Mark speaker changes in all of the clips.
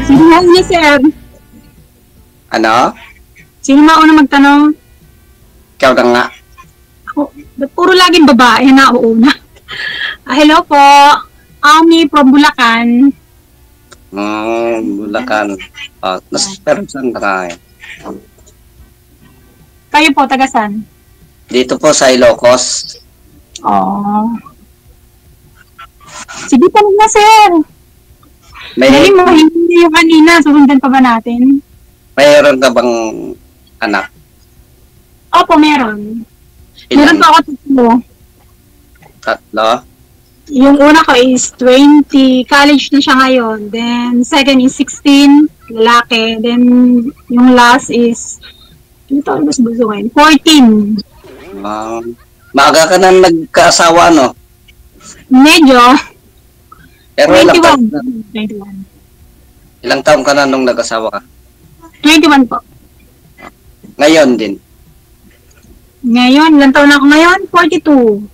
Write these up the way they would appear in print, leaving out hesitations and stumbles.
Speaker 1: Sino mauna, sir?
Speaker 2: Ano?
Speaker 1: Sino mauna magtanong?
Speaker 2: Ikaw na nga.
Speaker 1: Ako, ba't puro laging babae na uuna? Hello po. Ami from Bulacan.
Speaker 2: Bulacan. Pero saan ka eh?
Speaker 1: Kayo po, taga saan?
Speaker 2: Dito po sa Ilocos.
Speaker 1: Oh. Sige, tanong na, sir. Dali mo, hindi yung kanina. Susundan pa ba natin?
Speaker 2: Mayroon ka bang anak?
Speaker 1: Opo, meron.
Speaker 2: Ilan?
Speaker 1: Meron pa ako tatlo.
Speaker 2: Tatlo?
Speaker 1: Yung una ko is 20. College na siya ngayon. Then, second is 16. Lalaki. Then, yung last is, ano taon mas buso ngayon? 14.
Speaker 2: Maaga ka na nagkaasawa, no?
Speaker 1: Medyo.
Speaker 2: Pero
Speaker 1: 21.
Speaker 2: Ilang taon ka na nung nag-asawa ka?
Speaker 1: 21 po.
Speaker 2: Ngayon din.
Speaker 1: Ngayon, ilang taon na ako ngayon? 42.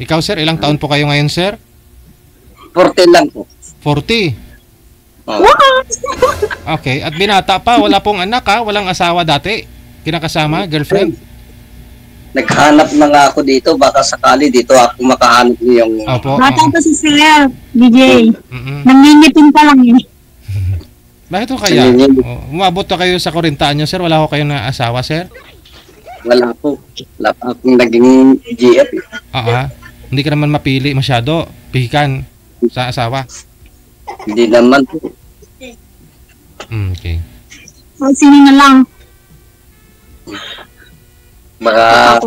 Speaker 3: Ikaw, sir, ilang taon po kayo ngayon, sir?
Speaker 2: 14 lang po.
Speaker 3: 40.
Speaker 2: Oh.
Speaker 1: Wow!
Speaker 3: Okay, at binata pa, wala pong anak ha, walang asawa dati. Kinakasama, girlfriend.
Speaker 2: Naghanap na nga ako dito, baka sakali dito ako makahanap yung...
Speaker 3: Opo.
Speaker 1: Bata pa si Sir, DJ.
Speaker 3: Mm-mm.
Speaker 1: Nangingitin pa lang eh.
Speaker 3: Bakit ho kaya? Umabot na kayo sa 40 nyo, sir? Wala ho kayo na asawa, sir?
Speaker 2: Wala po. Wala pa akong naging GF.
Speaker 3: Hindi ka naman mapili masyado. Pihikan sa asawa.
Speaker 2: Hindi naman po.
Speaker 3: Okay.
Speaker 1: So, sino na lang?
Speaker 2: Baka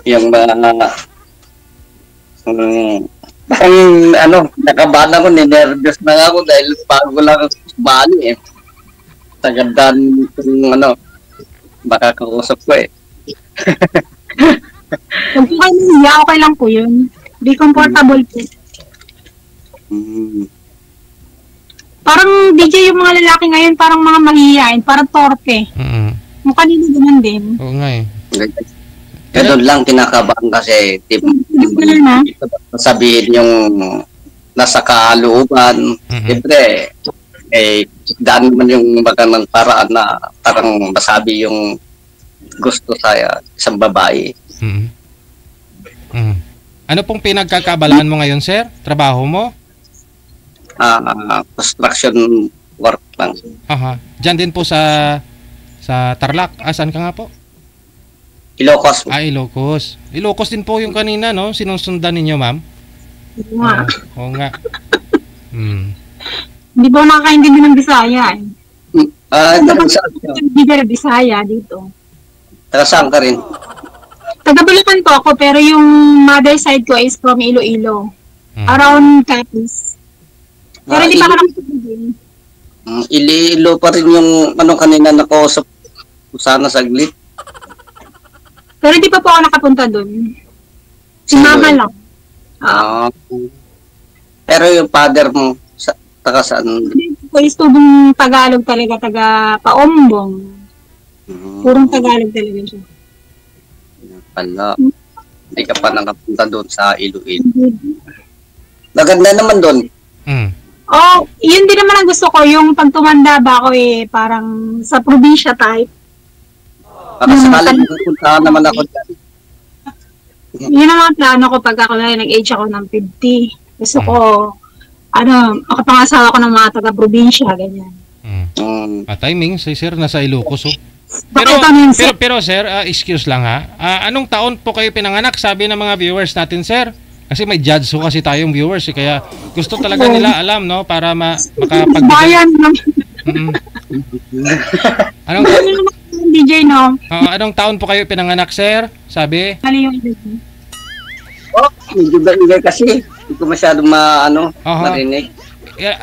Speaker 2: yung mga parang nakabahan ako, ninervous na nga ako dahil bago lang ako sumali eh. Tagandan kung baka kausap ko eh.
Speaker 1: Kung kayo nahiya, okay lang po yun. Be comfortable po. Parang DJ yung mga lalaki ngayon, parang mga mahihiyain, parang torpe. Yung kanina ganun din.
Speaker 3: Oo nga eh.
Speaker 2: Ganun lang kinakabahan kasi sabihin yung nasa kalooban. Siyempre, daan naman yung magandang paraan na parang masabi yung gusto sa isang babae.
Speaker 3: Ano pong pinagkakabalaan mo ngayon, sir? Trabaho mo?
Speaker 2: Construction work lang.
Speaker 3: Diyan din po sa Tarlac. Saan ka nga po?
Speaker 2: Ilocos.
Speaker 3: Ilocos. Ilocos din po yung kanina, no? Sinusundan ninyo, ma'am? Oo nga.
Speaker 1: Hindi ba nakakaintindi ng Bisaya eh? Hindi ka Bisaya dito.
Speaker 2: Taga saan ka rin?
Speaker 1: Taga Bulacan po ako, pero yung mother side ko is from Iloilo. Around Capiz. Pero hindi pa ka nakapagpagin.
Speaker 2: Iloilo pa rin yung kanina nakausap ko sana saglit.
Speaker 1: Pero hindi pa po ako nakapunta doon. Si mama lang.
Speaker 2: Pero yung father mo, taga saan?
Speaker 1: Ko is tubong Tagalog talaga, taga Paombong. Purong Tagalog talaga siya.
Speaker 2: Pala. Hindi ka pa nakapunta doon sa Iloilo. Maganda naman doon.
Speaker 1: Yun din naman ang gusto ko. Yung pag tumanda ba ako parang sa probinsya type.
Speaker 2: Baka sakaling pupunta naman ako dyan.
Speaker 1: Yun ang mga plano ko pag ako nag-age ako ng 50. Gusto ko, makapangasawa ko ng mga taga-probinsya, ganyan.
Speaker 3: Timing, si sir nasa Ilocos, oh. Pero sir, excuse lang ha. Anong taon po kayo pinanganak? Sabi ng mga viewers natin, sir. Kasi may judge ho kasi tayong viewers kaya gusto talaga nila alam, no, para
Speaker 1: Bayan lang.
Speaker 3: Anong
Speaker 1: DJ, no?
Speaker 3: Anong taon po kayo pinanganak, sir? Sabi?
Speaker 1: Mali yung edad.
Speaker 2: Medyo bagay kasi. Hindi ko masyadong marinig.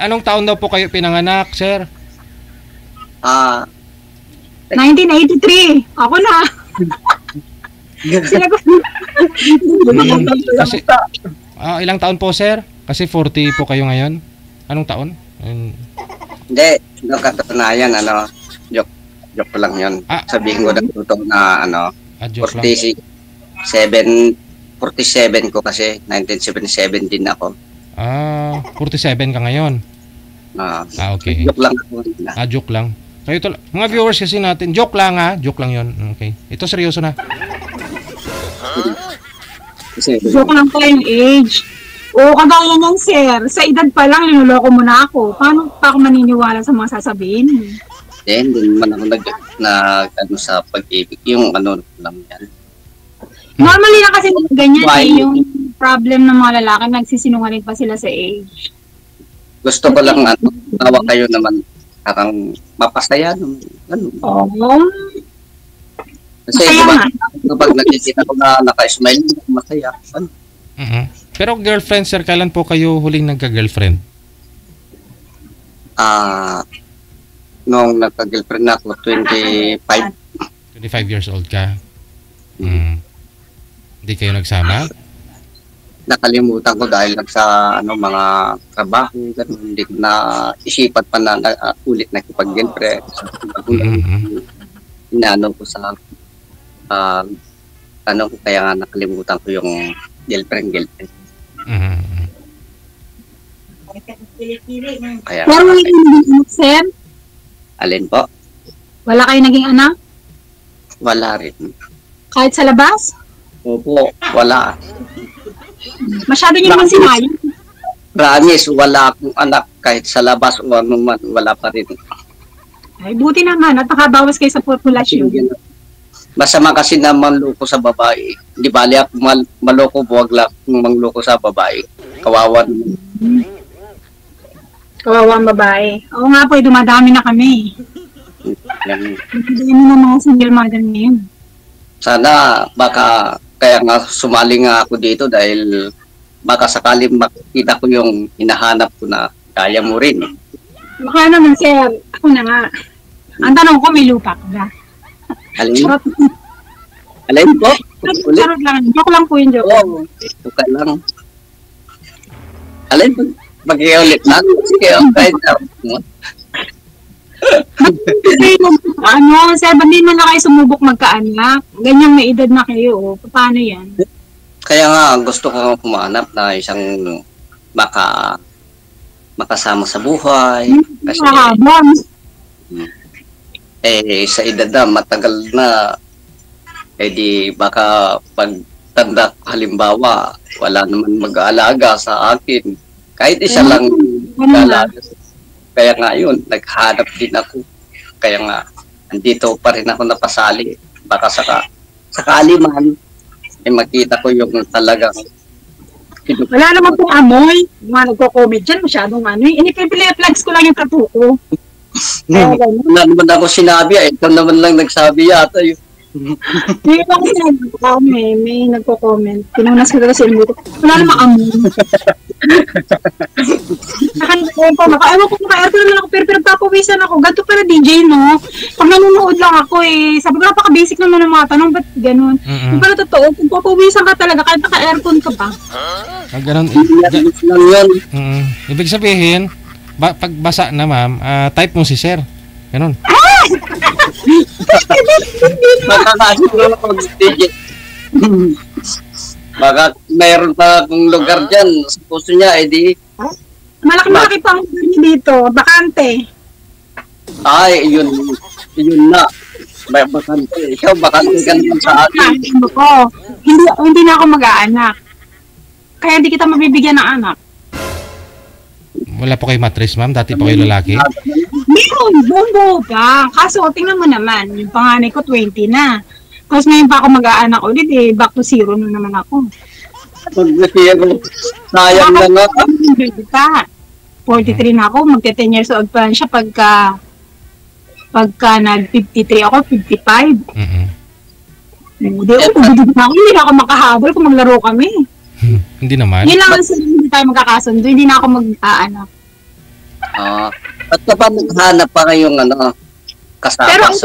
Speaker 3: Anong taon daw po kayo pinanganak, sir?
Speaker 1: 1983. Ako na.
Speaker 3: Kasi, ilang taon po, sir? Kasi 40 po kayo ngayon. Anong taon?
Speaker 2: Hindi. Katunayan, joke lang yun. Sabihin ko na totoo na 47 ko kasi 1977 din ako.
Speaker 3: 47 ka ngayon. Okay.
Speaker 2: Joke lang ako.
Speaker 3: Joke lang. Kayo mga viewers kasi natin, joke lang joke lang 'yon. Okay. Ito seryoso na.
Speaker 1: Joke lang pa yung age. Oo, kagaya ng sir, sa edad pa lang, niloloko mo na ako. Paano pa ako maniniwala sa mga sasabihin mo?
Speaker 2: Hindi naman ako nag sa pag-ibig. Yung lang yan.
Speaker 1: Normally na kasi ganyan yung problem ng mga lalaki, nagsisinungaling pa sila sa age.
Speaker 2: Gusto ko lang, tawa kayo naman, parang mapasaya naman.
Speaker 1: Oo.
Speaker 2: Kasi diba, pag nakikita ko na naka-smile, masaya.
Speaker 3: Pero girlfriend, sir, kailan po kayo huling nagka-girlfriend?
Speaker 2: Nung nagka-girlfriend na ako, 25.
Speaker 3: 25 years old ka? Hindi kayo nagsama?
Speaker 2: Nakalimutan ko dahil sa mga trabaho, ganun. Hindi ko na isipan pa na ulit nakipag-girlfriend. Inaano ko sa kaya nga nakalimutan ko yung girlfriend. Kaya,
Speaker 1: pero wala kayo naging anak, sir?
Speaker 2: Alin po?
Speaker 1: Wala kayo naging anak?
Speaker 2: Wala rin.
Speaker 1: Kahit sa labas?
Speaker 2: Opo, wala.
Speaker 1: Masyado niyo naman sinayang.
Speaker 2: Promise, wala akong anak kahit sa labas o anuman, wala pa rin.
Speaker 1: Ay, buti naman at nakabawas kayo sa populasyon.
Speaker 2: Masama kasi na manloko sa babae. Di bali ako maloko, huwag lang mangloko sa babae. Kawawa naman.
Speaker 1: Kawawa ang babae. Oo nga po, dumadami na kami. Hindi mo na mga single mother ngayon.
Speaker 2: Sana baka kaya nga sumali nga ako dito dahil baka sakali makita ko yung hinahanap ko na kaya mo rin.
Speaker 1: Baka naman, sir. Ako na nga. Ang tanong ko, may lupa ka ba?
Speaker 2: Alin? Alin po?
Speaker 1: Charot lang. Joke lang po yung joke.
Speaker 2: Oo. Joke lang. Alin po? Mag-i-ulit lang. Sige, okay.
Speaker 1: Sir, ba't di man na kayo sumubok magkaanak? Ganyang may edad na kayo. Paano yan?
Speaker 2: Kaya nga, gusto ko pumanap na isang makasama sa buhay. Kasi, sa edad na, matagal na, di baka pag tanda halimbawa, wala naman mag-aalaga sa akin. Kahit isa lang mag-aalaga. Kaya nga yun, naghanap din ako. Kaya nga, andito pa rin ako napasali. Baka sakali man, makita ko yung talagang
Speaker 1: wala naman pong amoy. Mga nagko-comment dyan, masyadong Inipipili-flags ko lang yung tattoo ko.
Speaker 2: Wala naman ako sinabi. Ikaw naman lang nagsabi yata yun.
Speaker 1: May nagko-comment. Pinunas ko talaga sa ilmo ko. Wala namang amoy. Ewan ko naka-aircon naman ako, pero pinagpapawisan ako. Ganito pala DJ, no? Pag nanonood lang ako sabi ko napaka-basic naman ng mga tanong, ba't ganun? Kung pala totoo, kung papawisan ka talaga, kahit naka-aircon ka pa.
Speaker 3: Ganun. Ibig sabihin, pag basa na ma'am, type mo si sir. Ganun.
Speaker 2: Makakasiguro ako DJ. Baka mayroon pa akong lugar dyan. Sa puso niya,
Speaker 1: Malaki-malaki pa ang lugar niya dito. Bakante.
Speaker 2: Ay, yun na. May bakante. Ikaw, bakante ka naman sa akin.
Speaker 1: Hindi na ako mag-aanak. Kaya hindi kita mabibigyan ng anak.
Speaker 3: Wala po kayo matris, ma'am? Dati po kayo lalaki?
Speaker 1: Meron, bumbo pa. Kaso, tingnan mo naman, yung panganay ko 20 na. Tapos ngayon pa ako mag-aanak ulit back to zero na naman ako.
Speaker 2: Sayang na nga.
Speaker 1: 43 na ako, magte-10 years old pa siya pagka nag-53 ako, 55. Hindi na ako makahabol kung maglaro kami.
Speaker 3: Hindi naman.
Speaker 1: Yun lang sa hindi tayo magkakasundo, hindi na ako mag-aanak.
Speaker 2: At kapag naghanap pa kayong kasama.
Speaker 1: Pero ang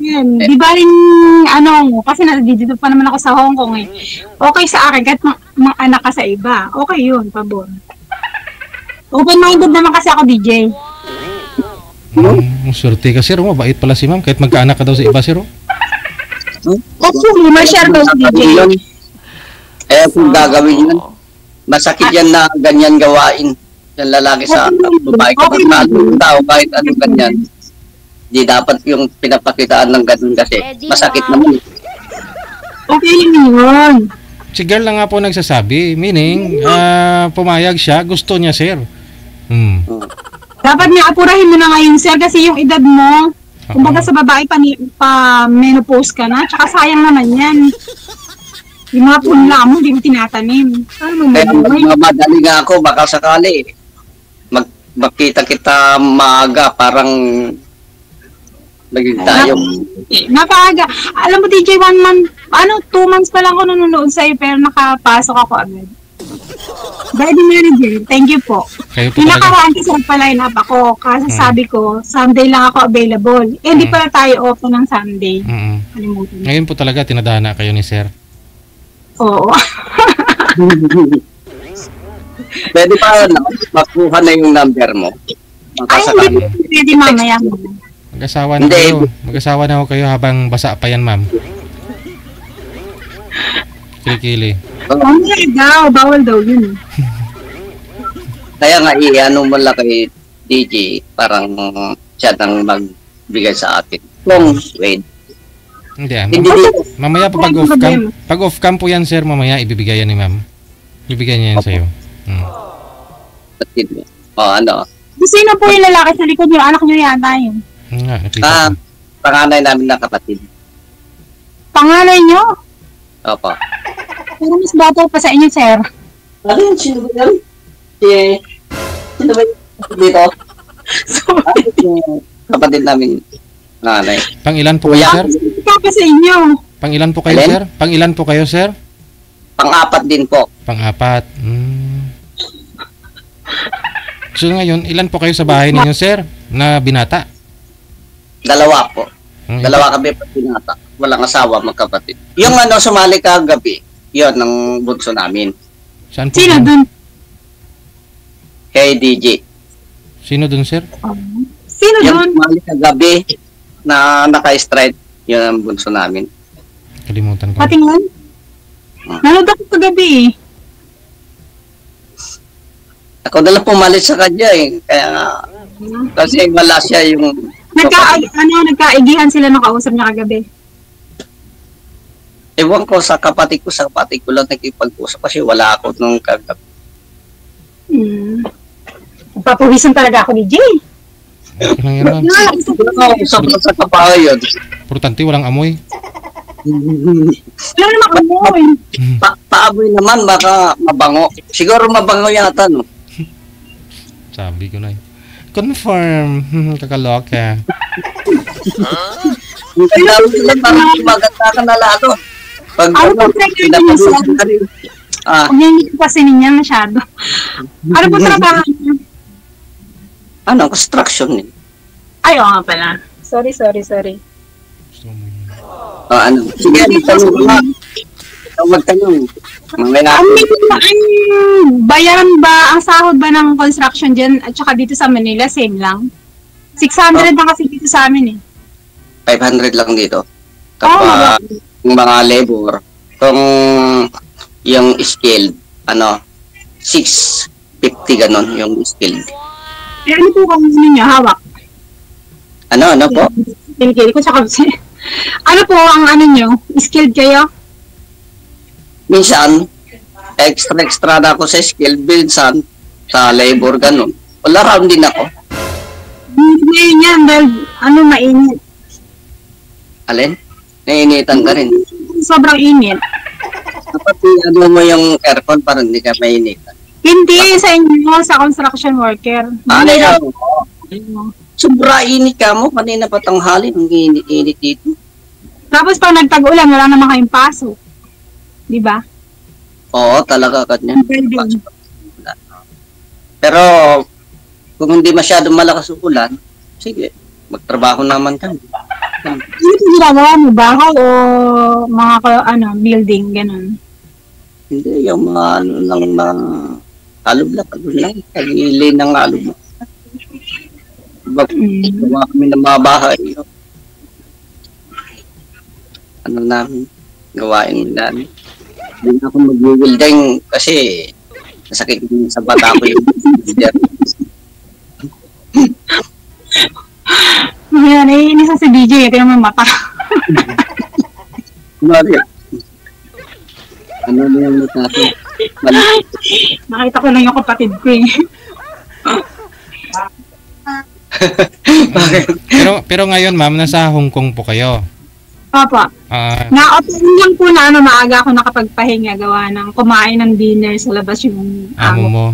Speaker 1: yan, di ba rin, kasi dito pa naman ako sa Hong Kong Okay sa akin, kahit mga anak ka sa iba. Okay yun, pabor. Open-minded naman kasi ako, DJ.
Speaker 3: Swerte ka, sir. Mabait pala si ma'am. Kahit magkaanak ka daw sa iba, sir.
Speaker 1: Actually, ma-share daw si DJ.
Speaker 2: Kung gagawin yun, Masakit yan na ganyan gawain. Yung lalaki sa babae kapag naalong tao, kahit anong ganyan. Di dapat yung pinapakitaan ng ganun kasi masakit naman.
Speaker 1: Okay lang yun.
Speaker 3: Si girl lang nga po nagsasabi. Meaning, pumayag siya. Gusto niya, sir.
Speaker 1: Dapat nga apurahin mo na ngayon, sir, kasi yung edad mo, kumbaga sa babae pa menopause ka na, tsaka sayang naman yan. Yung mga punla mo, hindi mo tinatanim.
Speaker 2: Kaya madali nga ako, baka sakali. Makita kita maaga, parang maging tayo.
Speaker 1: Napaaga. Alam mo, DJ, 1 month, 2 months pa lang ako nanonood sa'yo, pero nakapasok ako agad. Ready manager, thank you po. Pinakaraan kasi nagpa-line up ako, kasi sabi ko, Sunday lang ako available. Hindi pala tayo open ng Sunday.
Speaker 3: Ngayon po talaga, tinadhana kayo ni sir.
Speaker 1: Oo.
Speaker 2: Pwede pa makuha na yung number mo.
Speaker 1: Ay, hindi pwede mamaya mo.
Speaker 3: Mag-asawa na kayo. Mag-asawa na kayo habang basa pa yan, ma'am. Kili-kili.
Speaker 1: Bawal daw yun.
Speaker 2: Kaya nga, ano mo lang kay DJ, parang siya nang magbigay sa atin. Long wait.
Speaker 3: Hindi, mamaya po pag off-cam po yan, sir, mamaya ibibigay yan ni ma'am. Ibibigay niya yan sa'yo.
Speaker 2: Ano?
Speaker 1: Sino po yung lalaki sa likod niyo? Anak niyo yata yun.
Speaker 2: Panganay namin na kapatid.
Speaker 1: Panganay niyo?
Speaker 2: Opo.
Speaker 1: Pero mas bata pa sa inyo, sir.
Speaker 2: Ano yun? Sino ba yan? Sino ba dito? Kapatid namin. Nanay.
Speaker 3: Pang-ilan po kayo, sir?
Speaker 1: Pa sa inyo.
Speaker 3: Pang-ilan po kayo, sir? Pang-ilan po kayo, sir?
Speaker 2: Pang-apat din po.
Speaker 3: Pang-apat. So ngayon, ilan po kayo sa bahay ninyo, sir? Na binata?
Speaker 2: 2 po. 2 kami pa binata. Walang asawa, magkapatid. Yung sumali kagabi, yun, ng bunso namin.
Speaker 3: Saan po?
Speaker 1: Sino dun?
Speaker 2: Kay DJ.
Speaker 3: Sino dun, sir?
Speaker 1: Sino dun?
Speaker 2: Yung sumali kagabi na naka-strike, yun ang bunso namin.
Speaker 3: Kalimutan ko.
Speaker 1: Patingin? Nanood ako kagabi.
Speaker 2: Ako na lang pumalit sa kanya Kaya kasi wala siya yung...
Speaker 1: Nagkaigihan sila nung kausap niya kagabi.
Speaker 2: Ewan ko sa kapatid ko lang nakipag-usap kasi wala ako nung kagabi.
Speaker 1: Papawisan talaga ako ni Jay.
Speaker 3: Wala
Speaker 2: sa kapahay yun.
Speaker 3: Importante, walang amoy.
Speaker 1: Wala naman amoy.
Speaker 2: Paamoy naman, baka mabango. Siguro mabango yata, no?
Speaker 3: Sabi ko na confirm. Kakaloka.
Speaker 2: Kailangan sila parang maganda ka na lalo. Pag pinapalusin ka rin.
Speaker 1: Huwag niya kasi niya masyado. Ano po trabaho niya?
Speaker 2: Construction
Speaker 1: Ay, oo nga pala. Sorry.
Speaker 2: Sige, tanong ko nga. Magtanong.
Speaker 1: Bayaran ba, ang sahod ba ng construction dyan at saka dito sa Manila, same lang? 600 na kasi dito sa amin
Speaker 2: 500 lang dito. Kapag yung mga labor, kung yung skilled, 650 ganon yung skilled.
Speaker 1: Ano po kung ninyo, hawak?
Speaker 2: Ano po?
Speaker 1: Kinikili ko tsaka ano po ang nyo? Skilled kayo?
Speaker 2: Minsan, extra na ako sa skilled, minsan sa labor, ganon. Wala round din ako.
Speaker 1: Ngayon yan, dahil mainit.
Speaker 2: Alin? Nainitan ka rin.
Speaker 1: Sobrang init.
Speaker 2: Dapat mo yung aircon para hindi ka mainitan.
Speaker 1: Hindi, sa inyo, sa construction worker.
Speaker 2: Sobra init ka mo. Kanina pa tanghali, ang init dito.
Speaker 1: Tapos pag nagtag-ulan, wala naman kayong pasok. Di ba?
Speaker 2: Oo, talaga ganyan. Pero, kung hindi masyadong malakas ang ulan, sige, magtrabaho naman kami.
Speaker 1: Ano ito ginagawa mo? Bahay o mga building, ganun?
Speaker 2: Hindi, yung mga alub lang. Kagili ng alub. Gawa kami ng mga bahay. Namin, gawain namin. Hindi na ako mag-welding kasi Nasakit sa bata ko yung
Speaker 1: Ngayon, naiinis si DJ. Ito naman mata.
Speaker 2: Ano na yung mata ko?
Speaker 1: Nakita ko lang yung kapatid ko eh.
Speaker 3: Pero ngayon, ma'am, nasa Hong Kong po kayo.
Speaker 1: Papa, na-open lang po na maaga ako nakapagpahinga gawa ng kumain ng dinner sa labas yung
Speaker 3: amo mo.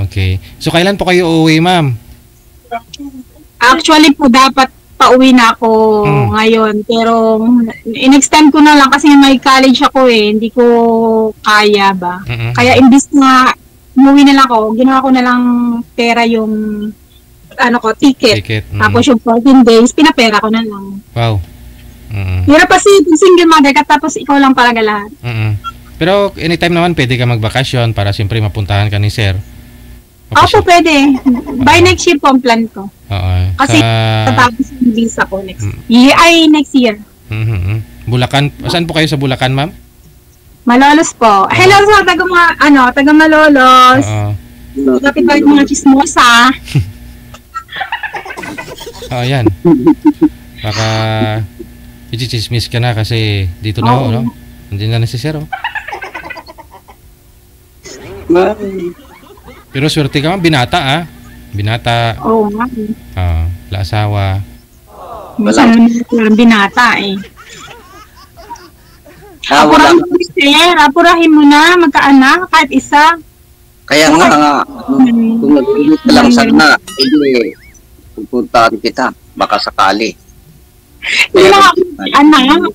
Speaker 3: Okay. So, kailan po kayo uuwi, ma'am?
Speaker 1: Actually po, dapat pauwi na ako ngayon. Pero, in-extend ko na lang kasi may college ako eh. Hindi ko kaya ba. Kaya, imbis na umuwi na lang ako, ginawa ko na lang pera yung ticket. Tapos yung 14 days, pinapera ko na lang.
Speaker 3: Wow.
Speaker 1: Hirap kasi single mother ka tapos ikaw lang talaga lahat.
Speaker 3: Pero anytime naman pwede ka magbakasyon para siyempre mapuntahan ka ni sir.
Speaker 1: Opo, pwede. By next year po ang plan ko. Kasi tatapos yung visa ko next year.
Speaker 3: Bulacan. Saan po kayo sa Bulacan, ma'am?
Speaker 1: Malolos po. Hello sa taga Malolos. Dapat ba yung mga chismosa?
Speaker 3: Yan. Baka i-chismis ka na kasi dito na ho, no? Hindi na si sir, oh. Pero swerte ka man, binata, Binata.
Speaker 1: Oo, nga.
Speaker 3: Wala asawa.
Speaker 1: Binata, eh. Apurahin mo na, magkaanak, kahit isa.
Speaker 2: Kaya nga, kung nag-ulit ka lang sana, hindi, pupuntahan kita, baka sakali.
Speaker 1: Anak.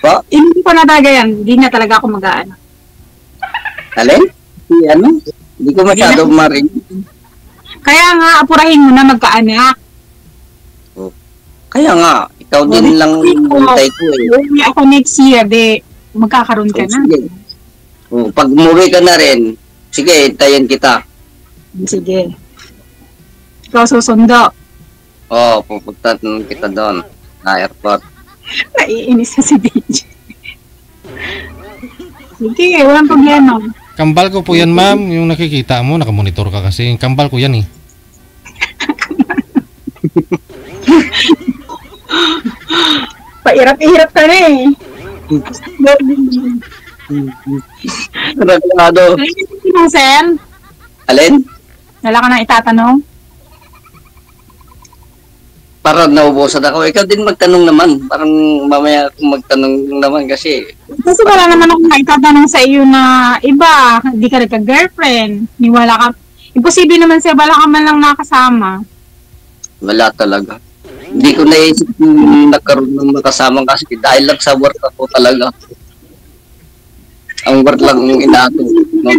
Speaker 2: Ba?
Speaker 1: Hindi ko na talaga yan. Hindi na talaga ako mag-aanak.
Speaker 2: Alin? Hindi ko masyado marinig.
Speaker 1: Kaya nga, apurahin mo na magkaanak.
Speaker 2: Kaya nga, ikaw din lang hintay ko eh.
Speaker 1: Uwi ako next year, magkakaroon ka na.
Speaker 2: Sige. Pag umuwi ka na rin, sige, hintayin kita.
Speaker 1: Sige. Ikaw susundo.
Speaker 2: Pupunta kita doon sa airport.
Speaker 1: Naiinis na si DJ. Sige, walang problema.
Speaker 3: Kambal ko po yan, ma'am. Yung nakikita mo, nakamonitor ka kasi. Kambal ko yan, eh.
Speaker 1: Pairap-irap ka na eh.
Speaker 2: Nagado.
Speaker 1: Sir?
Speaker 2: Alin?
Speaker 1: Wala ka na itatanong?
Speaker 2: Parang naubusan ako. Ikaw din magtanong naman. Parang mamaya akong magtanong naman kasi.
Speaker 1: Kasi wala naman akong naitatanong sa iyo na iba. Hindi ka nagka-girlfriend. Wala ka. Imposible naman siya. Wala ka man lang nakasama.
Speaker 2: Wala talaga. Hindi ko naisip yung nagkaroon ng makasama kasi dahil lang sa work ako talaga. Ang work lang yung inato. No?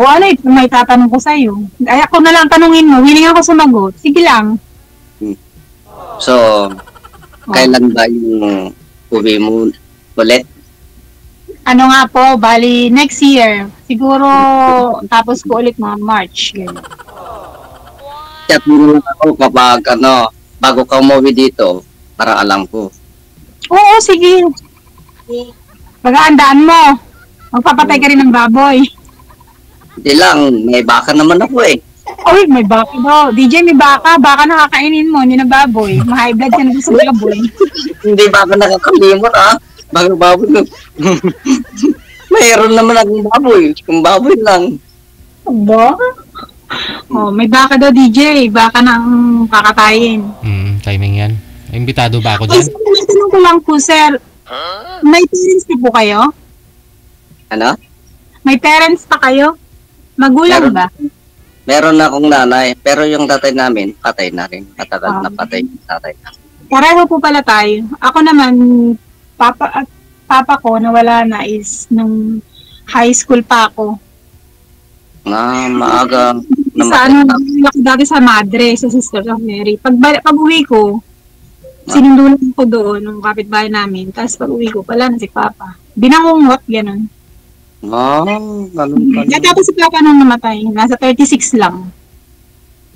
Speaker 1: Wala eh. May tatanong ko sa iyo. Ay ako na lang tanungin mo. Willing ako sumagot. Sige lang.
Speaker 2: So, kailan ba yung uwi mo ulit?
Speaker 1: Ano nga po, bali next year. Siguro tapos ko ulit mga March.
Speaker 2: Chat mo lang ako kapag bago ka umuwi dito para alam ko.
Speaker 1: Oo, sige. Pag-aandaan mo. Magpapatay ka rin ng baboy.
Speaker 2: Hindi lang, may baka naman ako eh.
Speaker 1: Uy, may baka daw. DJ, may baka. Baka nakakainin mo, hindi na baboy. Ma-high blood ka na sa baboy.
Speaker 2: Hindi baka nakakalimot Baka baboy. Mayroon naman akong baboy. Kung baboy lang.
Speaker 1: Ba? May baka daw, DJ. Baka nang kakatayin.
Speaker 3: Timing yan. Imbitado ba ako dyan?
Speaker 1: Tanong ko lang po, sir. May parents na po kayo?
Speaker 2: Ano?
Speaker 1: May parents pa kayo? Magulang ba?
Speaker 2: Meron na akong nanay, pero yung tatay namin, patay na rin. Matagal na patay yung tatay namin.
Speaker 1: Pareho po pala tayo. Ako naman, papa ko nawala na is nung high school pa ako.
Speaker 2: Maaga.
Speaker 1: Sa ako dati sa Madre, sa Sister of Mary. Pag uwi ko, sinundulan ko doon ng kapitbahay namin. Tapos pag uwi ko, pala na si Papa. Binangungot, gano'n.
Speaker 2: Ganun pala.
Speaker 1: Tapos si Papa nung namatay, nasa 36 lang.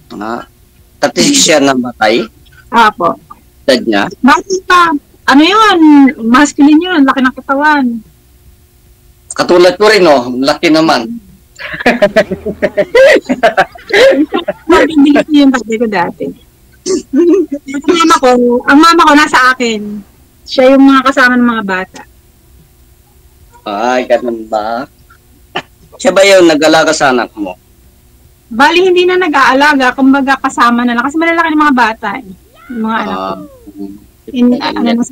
Speaker 2: 36 siya namatay?
Speaker 1: Apo.
Speaker 2: Dad niya?
Speaker 1: Bakit pa? Ano yun? Masculine yun, laki ng katawan.
Speaker 2: Katulad ko rin, oh. Laki naman.
Speaker 1: Hindi yung tatay ko dati. Ang mama ko nasa akin. Siya yung mga kasama ng mga bata.
Speaker 2: Ay, ganun ba? Siya ba yung nag-alaga sa anak mo?
Speaker 1: Bali, hindi na nag-aalaga. Kumbaga, kasama na lang. Kasi malalaki ng mga bata. Yung mga anak ko.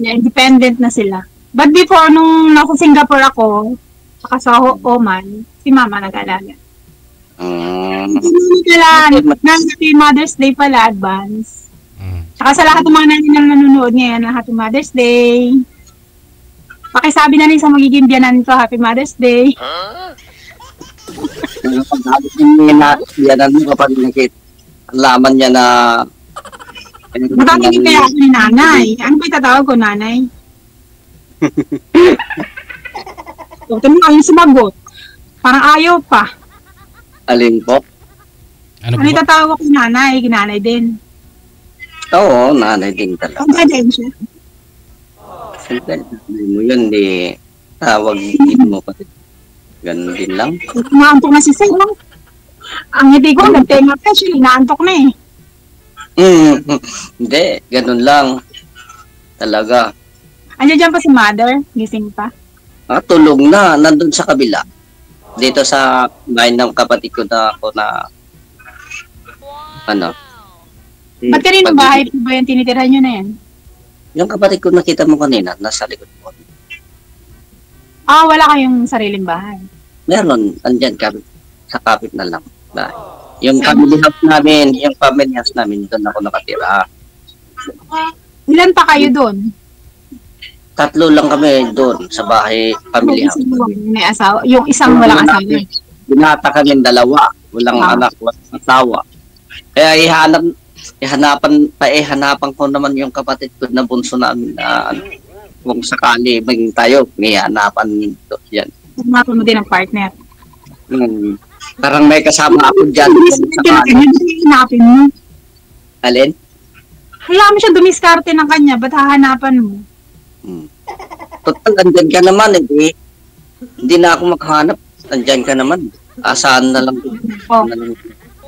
Speaker 1: Independent na sila. But before, nung nasa Singapore ako, saka sa Oman, si mama nag-aalaga. Happy Mother's Day pala, advance. Saka sa lahat ng mga nanonood ngayon, Happy Mother's Day. Pakisabi na rin sa magiging biyanan ko, Happy Mother's Day.
Speaker 2: Biyanan mo kapag laman niya na
Speaker 1: Matangin kaya ako ni nanay. Ano ba itatawag ko, nanay? So, ito mo yung sumagot. Parang ayaw pa.
Speaker 2: Alin po?
Speaker 3: Ano
Speaker 1: Ano itatawag ko ni nanay? Ginanay din.
Speaker 2: Oo, nanay din talaga.
Speaker 1: Ang din siya.
Speaker 2: Siyempre, mo yun, di tawag din mo pa. Ganun din lang.
Speaker 1: Naantok na si Sir. Ang hindi ko, nagtenga pa siya. Naantok na eh.
Speaker 2: Hindi, ganun lang. Talaga.
Speaker 1: Andiyan dyan pa si Mother? Gising pa?
Speaker 2: Tulog na, nandun sa kabila. Dito sa bahay ng kapatid ko na ako na ano.
Speaker 1: Ba't kanino bahay po ba yung tinitirhan nyo na yan?
Speaker 2: Yung kapatid ko nakita mo kanina, nasa likod ko.
Speaker 1: Wala kayong sariling bahay.
Speaker 2: Meron, andyan sa kapit na lang. Bahay. Yung family house namin, doon ako nakatira.
Speaker 1: Ilan pa kayo doon?
Speaker 2: 3 lang kami doon sa bahay, family house.
Speaker 1: May asawa. Yung isang walang asawa.
Speaker 2: Binata kami 2, walang anak, walang asawa. Kaya hanapan ko naman yung kapatid ko na bunso namin na kung sakali maging tayo, may hanapan dito yan.
Speaker 1: Hanapan mo din ang partner.
Speaker 2: Parang may kasama ako dyan.
Speaker 1: Hanapin mo.
Speaker 2: Alin?
Speaker 1: Hayaan mo siya dumiskarte ng kanya, ba't hahanapan mo?
Speaker 2: Total, andyan ka naman, hindi na ako makahanap. Andyan ka naman. Asahan na lang.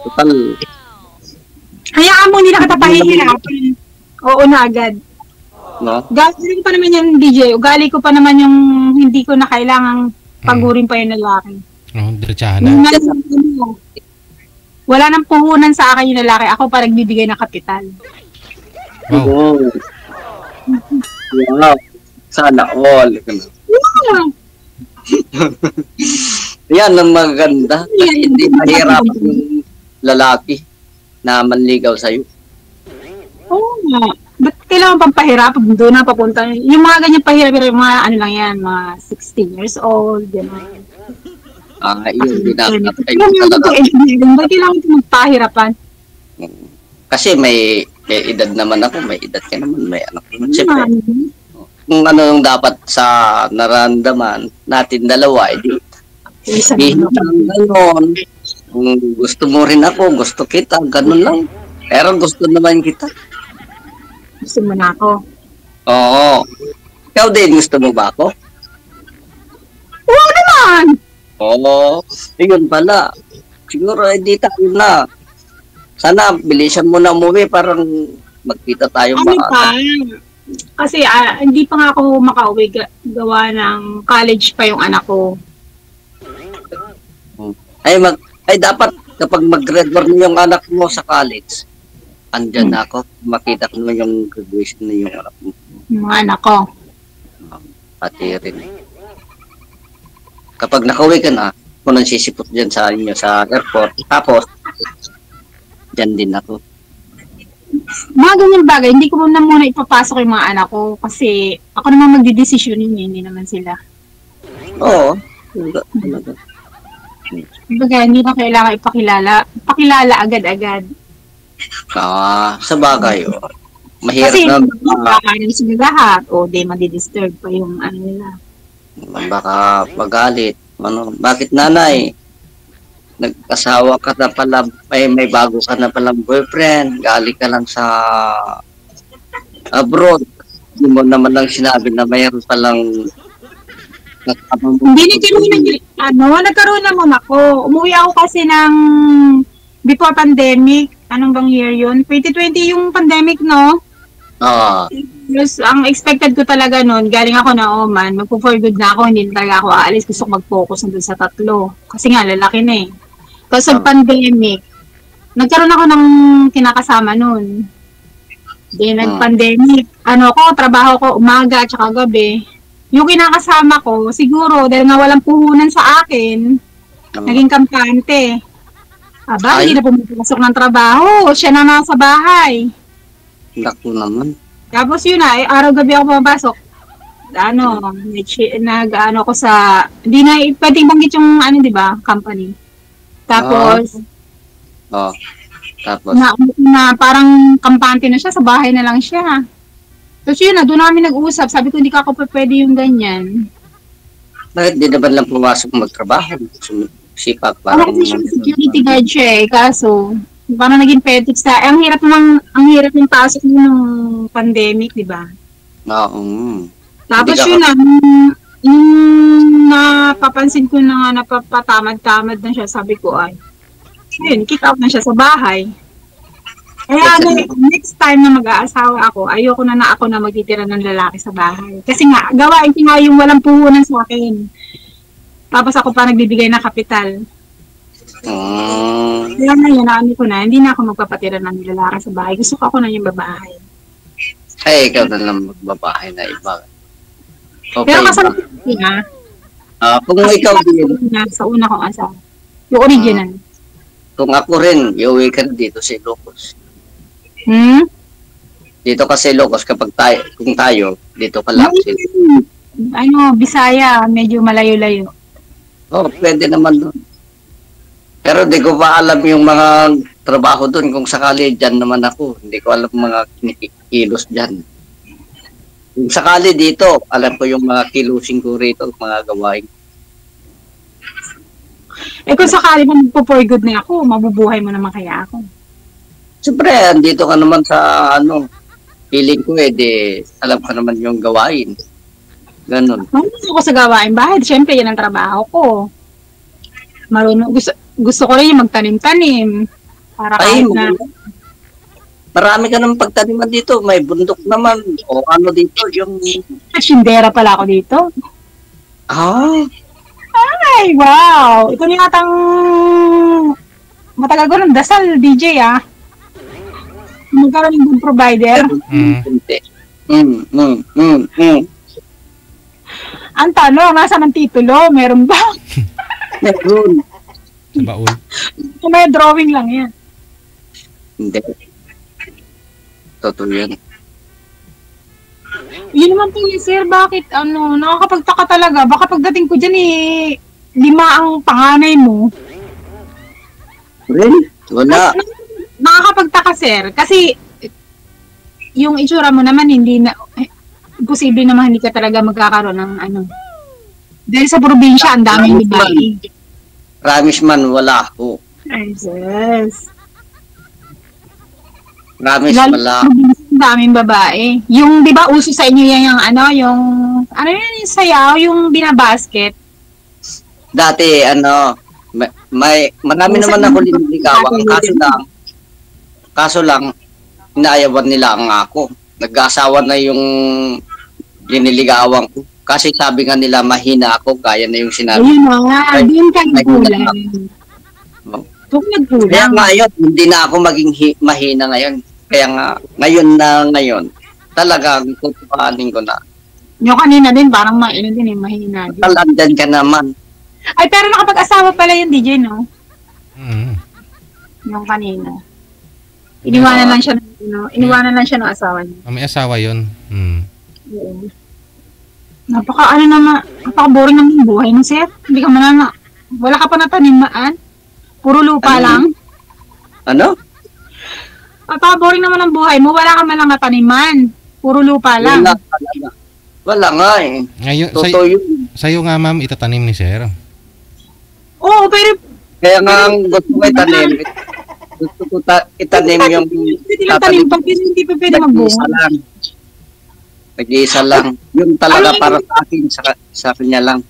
Speaker 2: Total.
Speaker 1: Hayaan mo, hindi na kita pahihirapan. Oo na agad.
Speaker 2: No?
Speaker 1: Galing ko pa naman yung DJ. Ugali ko pa naman yung hindi ko na kailangang pagurin pa yung lalaki.
Speaker 3: Diretsahan na.
Speaker 1: Wala nang puhunan sa akin yung lalaki. Ako pa nagbibigay ng kapital.
Speaker 2: Wow. Wow. Sana all.
Speaker 1: Yeah.
Speaker 2: Yan ang maganda. Hindi mahirap yung lalaki na manligaw sa'yo.
Speaker 1: Oo nga. Ba't kailangan pang pahirap? Doon na papunta. Yung mga ganyan pahirap, yung mga ano lang yan, mga 16 years old, gano'n.
Speaker 2: Yun,
Speaker 1: Ba't kailangan ito magpahirapan?
Speaker 2: Kasi may edad naman ako, may edad ka naman, may anak naman. Siyempre, kung ano yung dapat sa naramdaman natin dalawa, sabihin lang gano'n. Kung gusto mo rin ako, gusto kita, gano'n lang. Pero gusto naman kita.
Speaker 1: Gusto mo na ako?
Speaker 2: Oo. Ikaw din, gusto mo ba ako?
Speaker 1: Oo naman!
Speaker 2: Oo. Yun pala. Siguro, hindi tayo na. Sana, bilisan mo na umuwi, parang magkita tayo
Speaker 1: pa? Kasi hindi pa nga ako makauwi gawa ng college pa yung anak ko.
Speaker 2: Ay dapat kapag mag-grade 1 yung anak mo sa college, andyan na ako, makita ko naman yung graduation na yung anak mo.
Speaker 1: Yung anak ko.
Speaker 2: Pati rin. Kapag nakauwi ka na, kung nang sisipot dyan sa inyo sa airport, tapos, dyan din ako.
Speaker 1: Mga ganyan bagay, hindi ko muna ipapasok yung mga anak ko kasi ako naman magdidesisyon yun, hindi naman sila.
Speaker 2: Oo.
Speaker 1: Kumbaga, hindi na kailangan ipakilala agad-agad.
Speaker 2: Sa bagay, mahirap
Speaker 1: kasi,
Speaker 2: na.
Speaker 1: Kasi, sila lahat, di madidisturb pa yung ano nila.
Speaker 2: Baka magalit. Bakit nanay? Nag-asawa ka na pala, may bago ka na palang boyfriend, galing ka lang sa abroad. Hindi mo naman lang sinabi na mayroon palang
Speaker 1: Hindi nagkaroon naman ako. Umuwi ako kasi ng before pandemic. Anong bang year yun? 2020 yung pandemic, no? Yes, ang expected ko talaga noon, galing ako na Oman, magpo-for good na ako, hindi na talaga ako aalis, gusto ko mag-focus na dun sa 3. Kasi nga, lalaki na eh. Kasi pandemic, nagkaroon ako ng kinakasama noon. Di nag-pandemic, trabaho ko umaga at saka gabi. Yung kinakasama ko, siguro, dahil nga walang puhunan sa akin, naging kampante. Hindi na pumapasok ng trabaho, siya na nasa bahay.
Speaker 2: Naku naman.
Speaker 1: Tapos yun na, araw-gabi ako pumapasok. Ko sa, hindi na, pwedeng banggit yung, di ba, company. Tapos,
Speaker 2: tapos?
Speaker 1: Na parang kampante na siya, sa bahay na lang siya. Tapos yun na, doon namin nag-uusap. Sabi ko, hindi ka ako pwede yung ganyan.
Speaker 2: Bakit di naman lang pumasok magtrabaho? Sipak parang...
Speaker 1: Kasi siya security guard siya eh, kaso parang naging petics sa... Ang hirap ng pasok ng pandemic, di ba?
Speaker 2: Oo.
Speaker 1: Tapos yun na, napapansin ko na napapatamad-tamad na siya, sabi ko yun, kick out na siya sa bahay. Kaya next time na mag-aasawa ako, ayoko na ako na magtitira ng lalaki sa bahay. Kasi nga, gawain ko nga yung walang puhunan sa akin. Tapos ako pa nagbibigay ng kapital. Kaya ngayon, ko na, hindi na ako magpapatira ng lalaki sa bahay. Gusto ko ako na yung babae.
Speaker 2: Ay, ikaw na lang magbabahay na iba. Okay,
Speaker 1: pero kasama ko nga.
Speaker 2: Kung ikaw din.
Speaker 1: Sa una kong asawa. Yung original.
Speaker 2: Kung ako rin, iuwi ka na dito sa Ilocos. Dito kasi Ilocos, kung tayo, dito ka lang.
Speaker 1: Bisaya, medyo malayo-layo.
Speaker 2: Pwede naman doon. Pero di ko pa alam yung mga trabaho doon. Kung sakali, dyan naman ako. Hindi ko alam mga kilos dyan. Kung sakali dito, alam ko yung mga kilusing ko rito, mga gawain.
Speaker 1: Kung sakali mo magpo-for good na ako, mabubuhay mo naman kaya ako.
Speaker 2: Siyempre, andito ka naman sa feeling ko alam ka naman yung gawain. Ganon.
Speaker 1: Gusto ko sa gawain bahay, siyempre yan ang trabaho ko. Marunong, gusto ko rin yung magtanim-tanim. Para kahit na...
Speaker 2: Marami ka naman pagtaniman dito. May bundok naman. O dito, yung...
Speaker 1: Sindera pala ako dito. Ay, wow! Ito na yatang matagal ko ng dasal, DJ Magkaroon ng good provider. Ang tanong, nasa ng titulo? Meron ba?
Speaker 2: Meron.
Speaker 3: Sa baul.
Speaker 1: May drawing lang yan.
Speaker 2: Hindi. Totoo yan.
Speaker 1: Yun naman po sir, bakit nakakapagtaka talaga. Baka pagdating ko dyan 5 ang panganay mo.
Speaker 2: Really? Wala.
Speaker 1: Nakakapagtaka sir, kasi yung itsura mo naman imposible naman hindi ka talaga magkakaroon ng Dahil sa probinsya, ang daming babae.
Speaker 2: Promise man, wala ako.
Speaker 1: Ay, yes.
Speaker 2: Promise, wala.
Speaker 1: Ang daming babae. Yung, di ba, uso sa inyo yung yung sayaw, yung binabasket.
Speaker 2: Dati, marami naman ako liniligawan. Kaso lang, inaayawan nila ako. Nag-asawa na yung liniligawan ko. Kasi sabi nga nila, mahina ako, kaya na yung sinabi.
Speaker 1: Ayun nga, doon ka nagkulang.
Speaker 2: Kaya ngayon, hindi na ako maging mahina ngayon. Kaya nga, ngayon, talagang tutupanin ko na.
Speaker 1: Yung kanina din, parang mahina din.
Speaker 2: Talandan ka naman.
Speaker 1: Ay, pero nakapag-asawa pala yung DJ, no? Yung kanina. Iniwanan lang siya ng asawa niya.
Speaker 3: May asawa yun.
Speaker 1: Oo. Napaka-boring naman yung buhay mo, sir. Hindi ka wala ka pa natanimaan. Puro lupa lang.
Speaker 2: Ano?
Speaker 1: Napaka-boring naman ang buhay mo. Wala ka man lang nataniman. Puro lupa lang.
Speaker 2: Wala nga eh.
Speaker 3: Ngayon, sa'yo nga ma'am, itatanim ni sir.
Speaker 1: Oo, pero...
Speaker 2: Kaya nga gusto ko itanim. Gusto ko itanim yung...
Speaker 1: Hindi pa pwede magbunga.
Speaker 2: Nag-iisa lang. Yung talaga para sa akin, sa kanya lang.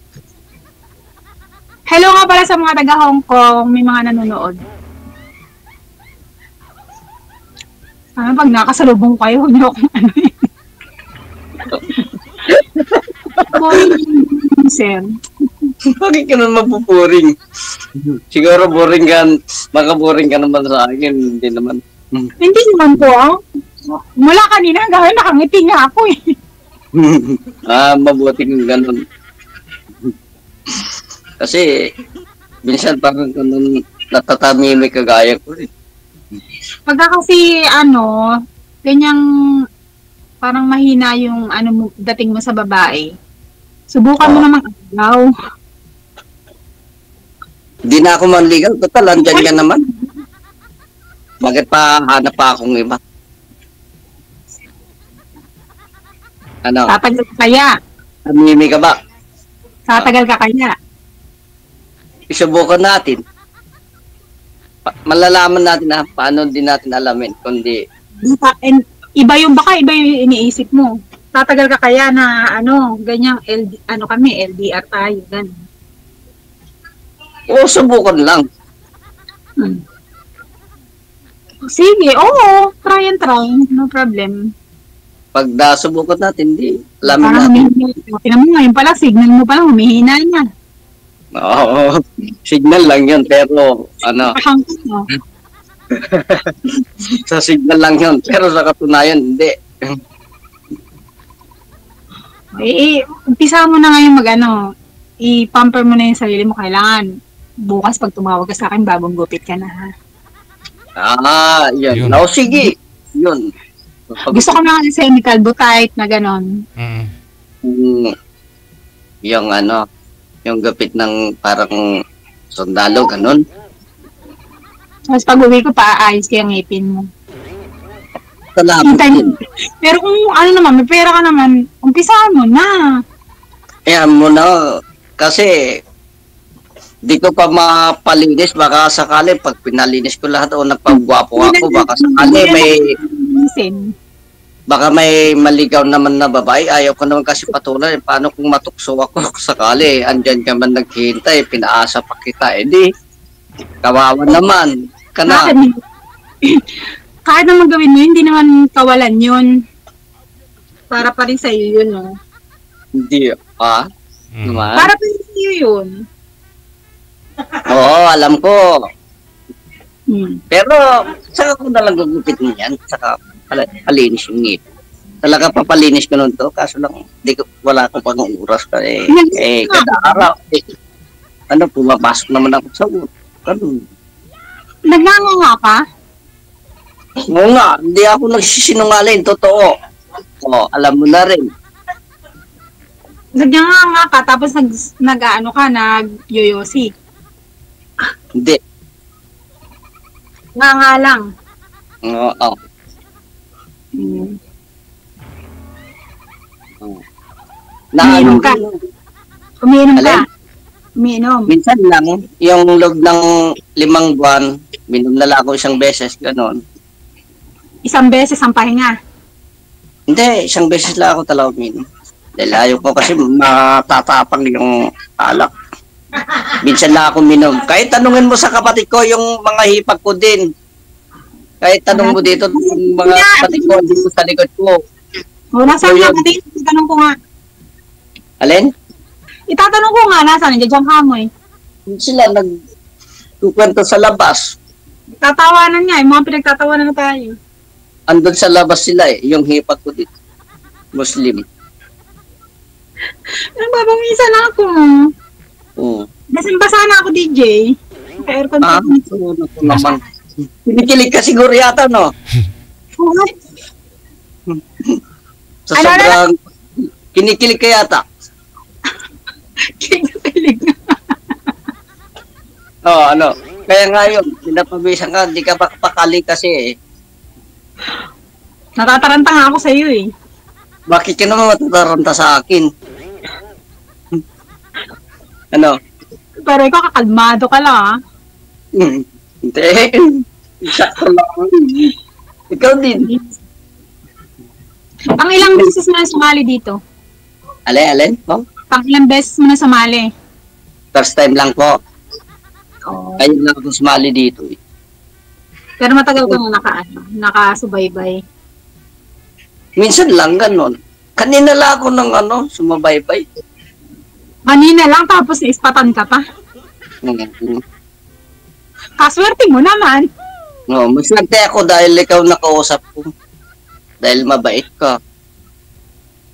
Speaker 1: Hello nga pala sa mga taga Hong Kong, may mga nanonood. Sana pag nakasalubong kayo, huwag niyo akong ano yun. Boring, sir.
Speaker 2: Bakit ka naman mapupuring? Siguro boring ka, baka boring ka naman sa akin, hindi naman.
Speaker 1: Hindi naman po, mula kanina hanggang nakangiti nga ako eh.
Speaker 2: Mabuti kung ganun. Kasi, minsan parang ganun, natatamimik kagaya ko rin.
Speaker 1: Pagka kasi, ganyang, parang mahina yung, dating mo sa babae. Subukan mo namang agaw.
Speaker 2: Hindi na ako manligaw. Total, andyan ka naman. Bakit pa hanap pa akong iba? Ano?
Speaker 1: Tatagal ka kaya?
Speaker 2: Tamimi ka ba?
Speaker 1: Tatagal ka kaya?
Speaker 2: Isubukan natin. Malalaman natin na paano din natin alamin. Kundi,
Speaker 1: iba yung iniisip mo. Tatagal ka kaya na ganyang LDR tayo, ganun.
Speaker 2: Oo, subukan lang.
Speaker 1: Sige, oo, try and try, no problem.
Speaker 2: Pag nasubukan natin, di alamin
Speaker 1: Parang
Speaker 2: natin.
Speaker 1: Tingnan mo ngayon pala, signal mo pala, humihina niya.
Speaker 2: Oo, signal lang yun, pero sa signal lang yun, pero sa katunayan, hindi.
Speaker 1: Umpisa mo na ngayon i-pamper mo na yung sarili mo. Kailangan bukas pag tumawag ka sa akin, bagong gupit ka na, ha?
Speaker 2: Yun. O, sige. Yun.
Speaker 1: Gusto ko na kasi may kalbo tight na ganon.
Speaker 2: Yung gupit ng parang sundalo, ganon.
Speaker 1: Tapos pag uwi ko, paayos kaya ngipin mo.
Speaker 2: Salamat din.
Speaker 1: Pero kung may pera ka naman, umpisahan mo na.
Speaker 2: Ayan mo na. Kasi, di ko pa mapalinis. Baka sakali, pag pinalinis ko lahat o nagpagwapo ako, baka sakali may maligaw naman na babae. Ayaw ko naman kasi patuloy. Paano kung matukso ako sakali? Andyan ka man naghihintay, pinaasa pa kita. Di, kawawa naman.
Speaker 1: Kahit na magawin mo, hindi naman kawalan yun. Para pa rin sa'yo yun, no?
Speaker 2: Hindi, naman.
Speaker 1: Para pa rin sa'yo yun.
Speaker 2: Oo, alam ko. Pero, saka ko na lang gugupit niyan. Saka, palinis yung ngip. Talaga papalinis ko nun to. Kaso lang, wala akong pang-uras ka kada araw. Pumapasok naman ako sa ulo. Ganun.
Speaker 1: Nagnganga ka?
Speaker 2: Oo nga, hindi ako nagsisinungaling, totoo. Alam mo na rin.
Speaker 1: Nagnganga ka, tapos nag-yoyosi.
Speaker 2: Hindi.
Speaker 1: Nganga lang.
Speaker 2: Oo.
Speaker 1: Umiinom ka? Umiinom ka?
Speaker 2: Alin?
Speaker 1: Umiinom.
Speaker 2: Minsan lang, yung loob ng 5 buwan, minom na lang ako isang beses, gano'n.
Speaker 1: Isang beses ang pahinga?
Speaker 2: Hindi, isang beses lang ako talaga uminom. Dahil ayaw ko kasi matatapang yung alak. Minsan lang ako minom. Kahit tanungin mo sa kapatid ko yung mga hipag ko din. Kahit tanong mo dito yung mga kapatid ko dito sa likod ko.
Speaker 1: Nasaan yung kapatid? Itanong ko nga.
Speaker 2: Alin?
Speaker 1: Itatanong ko nga, nasaan? Nandiyan ka mo eh.
Speaker 2: Sila nagkukwento sa labas.
Speaker 1: Tatawanan nga, yung mga pinagtatawanan na tayo.
Speaker 2: Andun sa labas sila yung hipag ko dito. Muslim.
Speaker 1: Nagbabangisa na ako.
Speaker 2: Oo.
Speaker 1: Basa na ako, DJ. Aircon pa.
Speaker 2: Naman. Kinikilig ka siguro yata, no? Sa sobrang kinikilig ka yata.
Speaker 1: Kinikilig na.
Speaker 2: Kaya nga yun, pinapabisan ka, hindi ka pakali kasi eh.
Speaker 1: Natataranta nga ako sa iyo eh.
Speaker 2: Bakit ka naman matataranta sa akin?
Speaker 1: Pero ikaw kakalmado ka lang ha?
Speaker 2: Hindi. Sakto lang. Ikaw din.
Speaker 1: Pang ilang beses mo na sumali dito?
Speaker 2: Alin?
Speaker 1: Pang ilang beses mo na sumali?
Speaker 2: First time lang po.
Speaker 1: Oo.
Speaker 2: Ayun lang ako sumali dito.
Speaker 1: Pero matagal ka na nakasubaybay.
Speaker 2: Minsan lang ganun. Kanina lang ako ng sumabaybay.
Speaker 1: Kanina lang tapos naispatan ka pa. Kaswerte mo naman.
Speaker 2: No, maswerte ako dahil ikaw nakausap ko. Dahil mabait ka.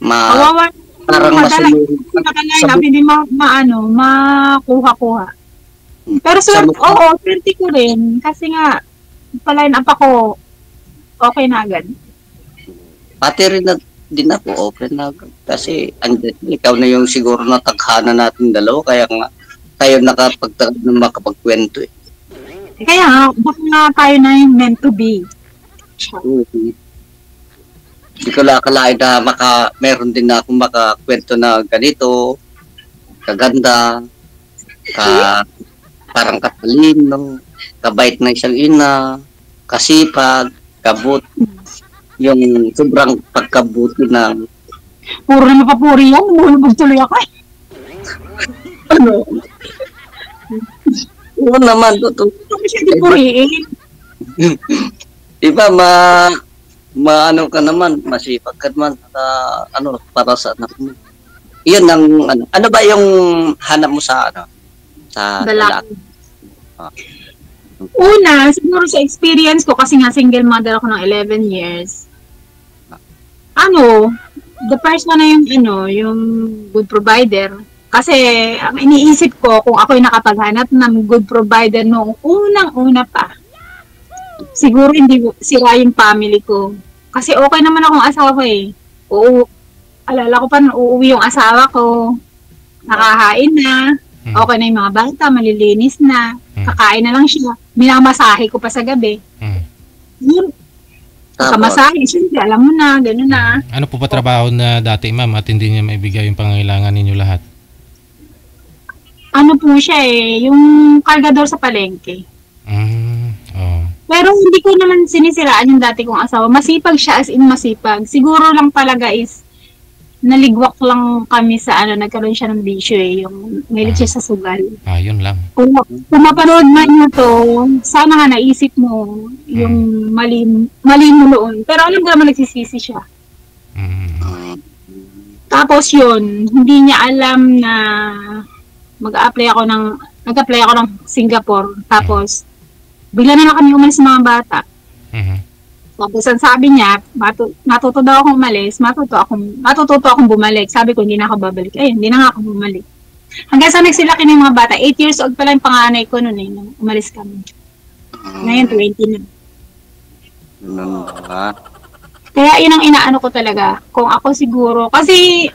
Speaker 1: Kawawa.
Speaker 2: Parang masunod.
Speaker 1: Hindi makuha-kuha. Pero swerte ko rin. Kasi nga, pa-line up ako, okay na agad.
Speaker 2: Pati rin din ako, okay na agad. Kasi ikaw na yung siguro nataghana natin dalawa, kaya nga tayo makapagkwento eh.
Speaker 1: Kaya nga, baka nga tayo na yung meant to be.
Speaker 2: Hindi ko akalain na meron din na akong makakwento na ganito, kaganda, parang katalino, kabait na isang ina, kasipag, kabut, yung sobrang pagkabuti na.
Speaker 1: Puro na mapapuri yan, lumulubog tuloy ako eh.
Speaker 2: Oo naman, totoo. Diba, maano ka naman, masipag ka naman, para sa anak mo. Yun ang, ano ba yung hanap mo sa, sa lalaki?
Speaker 1: Una, siguro sa experience ko, kasi nga single mother ako ng 11 years, the first one na yung good provider. Kasi, ang iniisip ko, kung ako'y nakapaghanap ng good provider noong unang-una pa, siguro hindi sira yung family ko. Kasi okay naman akong asawa eh. Alala ko pa na uuwi yung asawa ko, nakahain na, okay na yung mga bata, malilinis na, kakain na lang siya, minamasahe ko pa sa gabi. Yun, kamasahe, siyempre, alam mo na, gano'n na.
Speaker 3: Ano po ba trabaho na dati, ma'am, at hindi niya maibigay yung pangangailangan ninyo lahat?
Speaker 1: Ano po siya eh, yung kargador sa palengke. Pero hindi ko naman sinisiraan yung dati kong asawa. Masipag siya, as in masipag. Siguro lang talaga is, naligwak lang kami sa nagkaroon siya ng bisyo eh, yung mahilig siya sa sugal.
Speaker 3: Yun lang.
Speaker 1: Kung mapanood man niya to, sana nga naisip mo yung mali mo noon. Pero alam ko naman nagsisisi siya. Tapos yun, hindi niya alam na nag-apply ako ng Singapore. Tapos, bigla na lang kami umalis ng mga bata. Tapos, ang sabi niya, matuto daw akong umalis, matuto akong bumalik. Sabi ko, hindi na ako babalik. Ayun, hindi na nga ako bumalik. Hanggang sa nagsilaki ng mga bata, 8 years old pa lang yung panganay ko noon eh, nung umalis kami. Ngayon, 20 na. Kaya yun ang inaano ko talaga. Kung ako siguro, kasi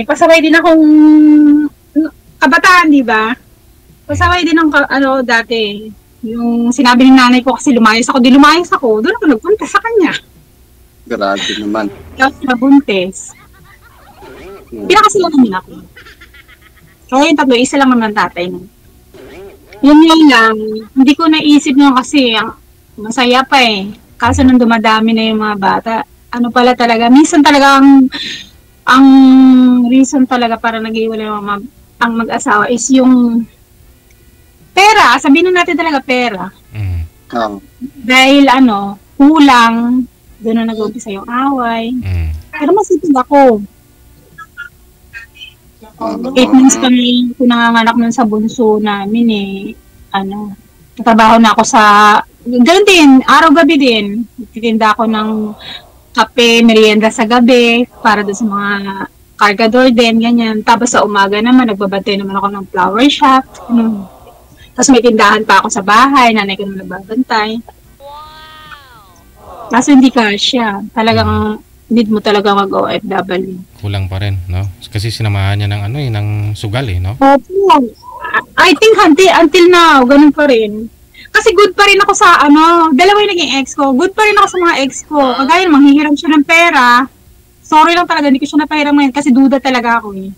Speaker 1: pasaway din akong kabataan, di ba? Pasaway din ang dati. Yung sinabi ng nanay ko kasi lumayas ako, doon ako nagpunta sa kanya.
Speaker 2: Grabe naman.
Speaker 1: Tapos nabuntis. Pinakasila namin ako. Kaya yung tatlo, isa lang naman tatay nun. Yun lang, hindi ko naisip nyo kasi masaya pa eh. Kaso nung dumadami na yung mga bata, pala talaga, minsan talaga ang reason talaga para nag-iwalay ang mag-asawa is yung pera, sabihin na natin talaga pera. Dahil kulang, doon na nag-umpisa yung away. Pero masipag ako. 8 months kami nanganganak nun sa bunso namin eh. Tatrabaho na ako sa, ganun din, araw-gabi din. Titinda ako ng kape, merienda sa gabi, para doon sa mga cargador din, ganyan. Tapos sa umaga naman, nagbabantay naman ako ng flower shop. Tapos may tindahan pa ako sa bahay, nanay ko naman nagbabantay. Kaso hindi kasya. Talagang need mo talaga mag-OFW.
Speaker 3: Kulang pa rin, no? Kasi sinamahan niya ng ng sugal eh, no?
Speaker 1: Opo. I think until now, ganun pa rin. Kasi good pa rin ako sa dalawa yung naging ex ko. Good pa rin ako sa mga ex ko. Kagaya manghihiram siya ng pera. Sorry lang talaga, hindi ko siya napahiram ngayon kasi duda talaga ako eh.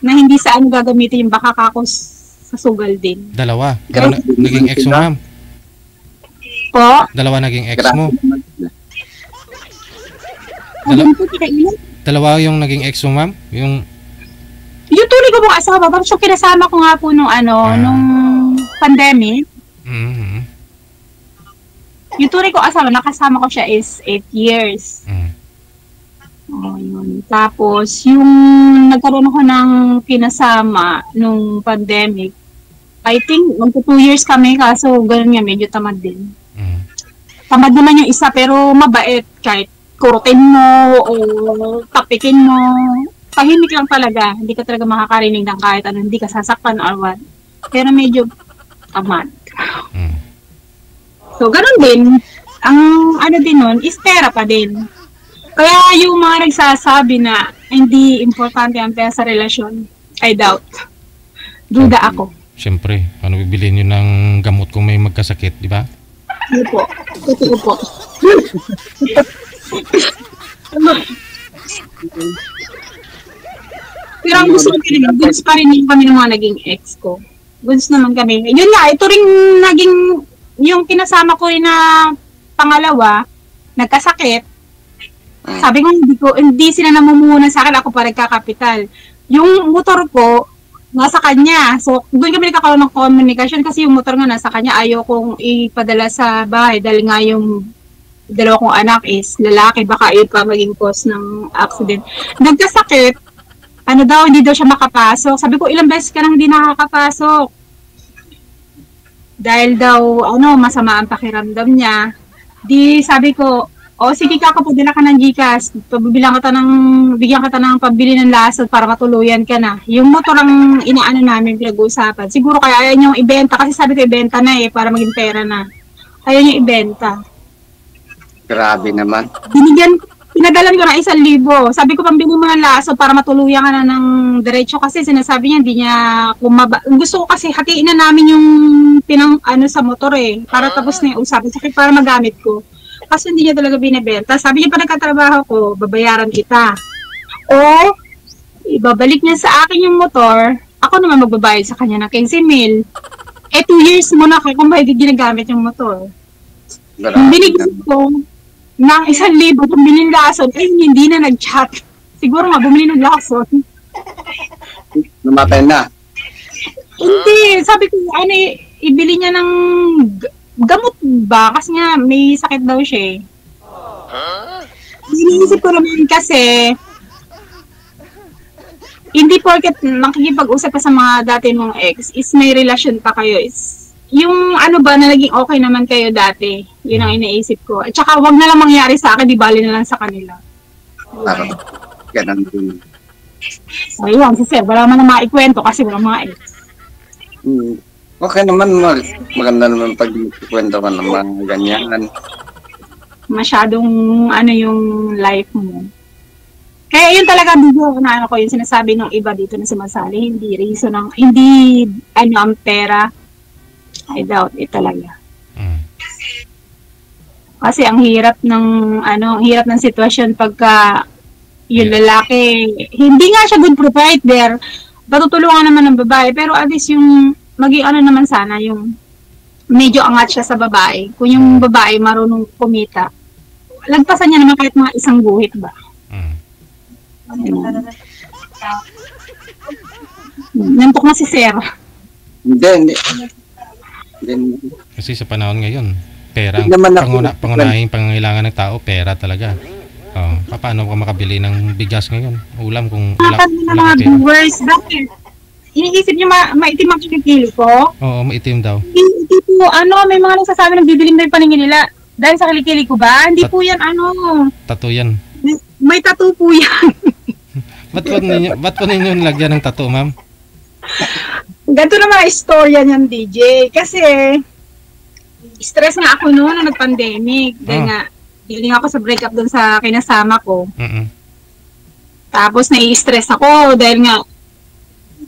Speaker 1: Na hindi sa gagamitin yung baka kako sa sugal din.
Speaker 3: Dalawa? Naging ex mo, ma'am?
Speaker 1: Po?
Speaker 3: Dalawa naging ex mo? Dalawa yung naging ex mo, ma'am?
Speaker 1: Yung tuloy ko pong asawa, tapos yung kinasama ko nga po nung nung pandemic. Yung tuloy ko asawa, nakasama ko siya is 8 years. Yun. Tapos, yung nagkaroon ako ng kinasama nung pandemic, I think, magto 2 years kami, kaso gano'n nga, medyo tamad din. Tamad naman yung isa, pero mabait, kahit kurutin mo o tapikin mo. Tahimik lang talaga. Hindi ka talaga makakarinig ng kahit ano. Hindi ka sasaktan or what. Pero medyo tamad. So, ganun din. Ang ano din nun, is pera pa din. Kaya yung mga nagsasabi na hindi importante ang pera sa relasyon, I doubt. Duda ako.
Speaker 3: Siyempre, ano bibili nyo ng gamot kung may magkasakit, di ba?
Speaker 1: Hindi po. Totoo po. Pero ang gusto ko rin, goods pa rin kami ng mga naging ex ko. Goods naman kami. Yun nga, ito rin naging, yung kinasama ko rin na pangalawa, nagkasakit. Sabi ko, hindi sila namumuhunan sa akin, ako pa nagkakapital. Yung motor ko, nasa kanya. So, doon kami nagkakaroon ng communication kasi yung motor nga nasa kanya, ayaw kong ipadala sa bahay dahil nga yung dalawa kong anak is lalaki, baka yun pa maging cause ng accident. Nagkasakit, ano daw, hindi daw siya makapasok. Sabi ko, ilang beses ka nang hindi nakakapasok. Dahil daw, masama ang pakiramdam niya. Di sabi ko, sige kakapadala ka ng GCash, bigyan kita ng pambili ng lasod para matuluyan ka na. Yung motor ang inaano namin pinag-uusapan. Siguro kaya ayaw niyong ibenta, kasi sabi ko ibenta na para maging pera na. Ayaw niyo ibenta.
Speaker 2: Grabe naman.
Speaker 1: Pinadalan ko na 1,000. Sabi ko, pambili mo ng laso para matuluyan ka na ng diretso kasi sinasabi niya, hindi niya gusto ko kasi hatiin na namin yung sa motor para tapos na yung usapan. Sakit para magamit ko. Kasi hindi niya talaga binibenta. Sabi niya, pa nagkatrabaho ko, babayaran kita. O, ibabalik niya sa akin yung motor, ako naman magbabayad sa kanya ng 15,000. 2 years mo na kung mahigit ginagamit yung motor. Binigyan ko ng 1,000 bumili ng lason, hindi na nag-chat. Siguro nga, bumili ng lason.
Speaker 2: Namatay na.
Speaker 1: Hindi, sabi ko, ibili niya ng gamot ba? Kasi nga, may sakit daw siya. Iniisip ko naman kasi, hindi porket nakikipag-usap ka sa mga dati mong ex, is may relasyon pa kayo, is yung na naging okay naman kayo dati. Yun ang iniisip ko. At saka wag na lang mangyari sa akin, di bali na lang sa kanila.
Speaker 2: Parang ganun din.
Speaker 1: Ayun, si Sir, wala man na maikwento kasi wala mga ex.
Speaker 2: Okay naman, maganda naman pag ikwento ka ng mga ganyan.
Speaker 1: Masyadong yung life mo. Kaya yun talaga video na yung sinasabi ng iba dito na sumasali, hindi reason hindi ang pera. I doubt it talaga. Kasi ang hirap ng sitwasyon pagka yung lalaki, hindi nga siya good provider, patutulungan naman ng babae, pero at least yung maging naman sana, yung medyo angat siya sa babae. Kung yung babae marunong kumita, lagpasan niya naman kahit mga isang guhit ba. Nantok na si Sir.
Speaker 2: Hindi.
Speaker 3: Kasi sa panahon ngayon, pera ang pangunahing pangangailangan ng tao, pera talaga. Paano ka makabili ng bigas ngayon? Ulam kung wala
Speaker 1: mga viewers, bakit? Iniisip niyo maitim ang kilikili ko?
Speaker 3: Oo, maitim daw.
Speaker 1: Hindi po, may mga nagsasabi na bibiling na yung paningin nila. Dahil sa kilikili ko ba? Hindi po yan,
Speaker 3: tattoo yan.
Speaker 1: May tattoo po yan.
Speaker 3: Ba't po ninyo nilagyan ng tattoo, ma'am?
Speaker 1: Ganito na mga istorya niyan, DJ. Kasi, stress nga ako noon nung nag-pandemic. Dahil nga, dealing ako sa breakup doon sa kinasama ko. Tapos, nai-stress ako dahil nga,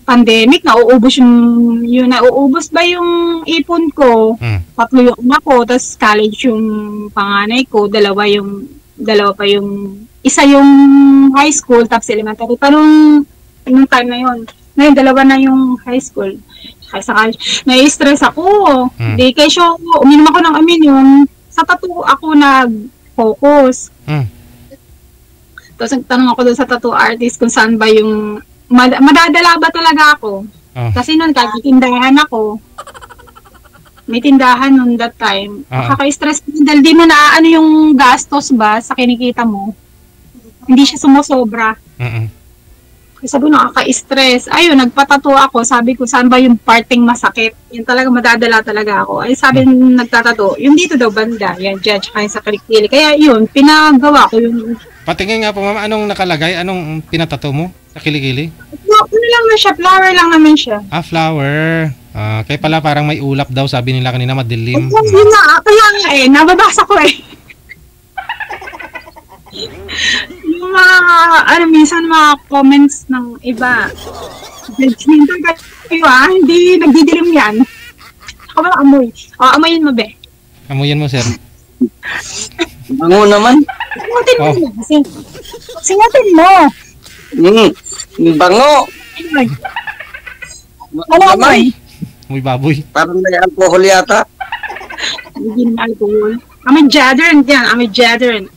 Speaker 1: pandemic, nauubos nauubos ba yung ipon ko? 3 yung anak ko, tapos college yung panganay ko, dalawa pa yung, isa yung high school, tapos elementary. Pa nung time na yun. Ngayon, 2 na yung high school. Sa college, nai-stress ako. Di kayo, uminom ako ng yung sa tattoo ako nag-focus. Tapos nagtanong ako doon sa tattoo artist kung saan ba yung madadala ba talaga ako?
Speaker 3: Oh.
Speaker 1: Kasi noon, kagitindahan ako. May tindahan noon that time. Nakaka-stress dahil di mo na ano yung gastos ba sa kinikita mo. Hindi siya sumusobra. Sabi ko, nakaka-stress. Ayun, nagpatato ako. Sabi ko, saan ba yung parting masakit? Yun talaga, madadala talaga ako. Ay, sabi nung nagtatato, yung dito daw banda. Yan, dyan, tsaka yung sa kilikili. Kaya yun, pinagawa ko yung...
Speaker 3: Patingin nga po, ma'am, anong nakalagay? Anong pinatato mo sa kilikili?
Speaker 1: Ano lang na siya, flower lang naman siya.
Speaker 3: Flower. Kaya pala parang may ulap daw, sabi nila kanina, madilim.
Speaker 1: Yun na, kaya nga nababasa ko yung mga, minsan mga comments ng iba. Judgmental kayo hindi nagdidilim yan. Ako ba amoy? Amoyin mo, be.
Speaker 3: Amoyin mo, sir.
Speaker 2: Bango naman.
Speaker 1: Singatin mo.
Speaker 2: Bango.
Speaker 1: Ano amoy?
Speaker 3: Amoy baboy.
Speaker 2: Parang may alcohol yata.
Speaker 1: Hindi na alcohol. Amoy jadern yan. Amoy jadern.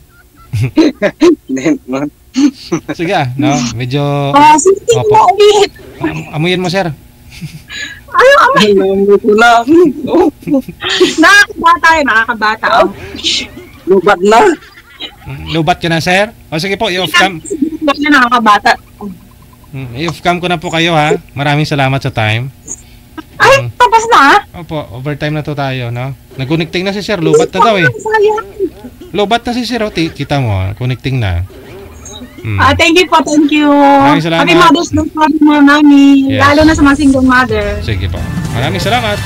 Speaker 3: Sige no? Medyo...
Speaker 1: Sinting mo ulit.
Speaker 3: Amuyin mo, sir.
Speaker 1: Ano amoy?
Speaker 2: Nakakabata.
Speaker 1: Nakakabata.
Speaker 2: Lubat na.
Speaker 3: Lubat ka na, sir? O sige po, i-off cam.
Speaker 1: Nakakabata.
Speaker 3: I-off cam ko na po kayo, ha? Maraming salamat sa time.
Speaker 1: Ay, tapos na?
Speaker 3: Opo, overtime na to tayo, no? Nag-connecting na si sir, lubat na daw eh. Lobat na si Sir Oti. Kita mo, connecting na.
Speaker 1: Thank you po, thank you.
Speaker 3: Maraming salamat.
Speaker 1: Happy Mother's Day po mga mami.
Speaker 3: Yes.
Speaker 1: Lalo na sa mga single mother.
Speaker 3: Sige po. Maraming salamat.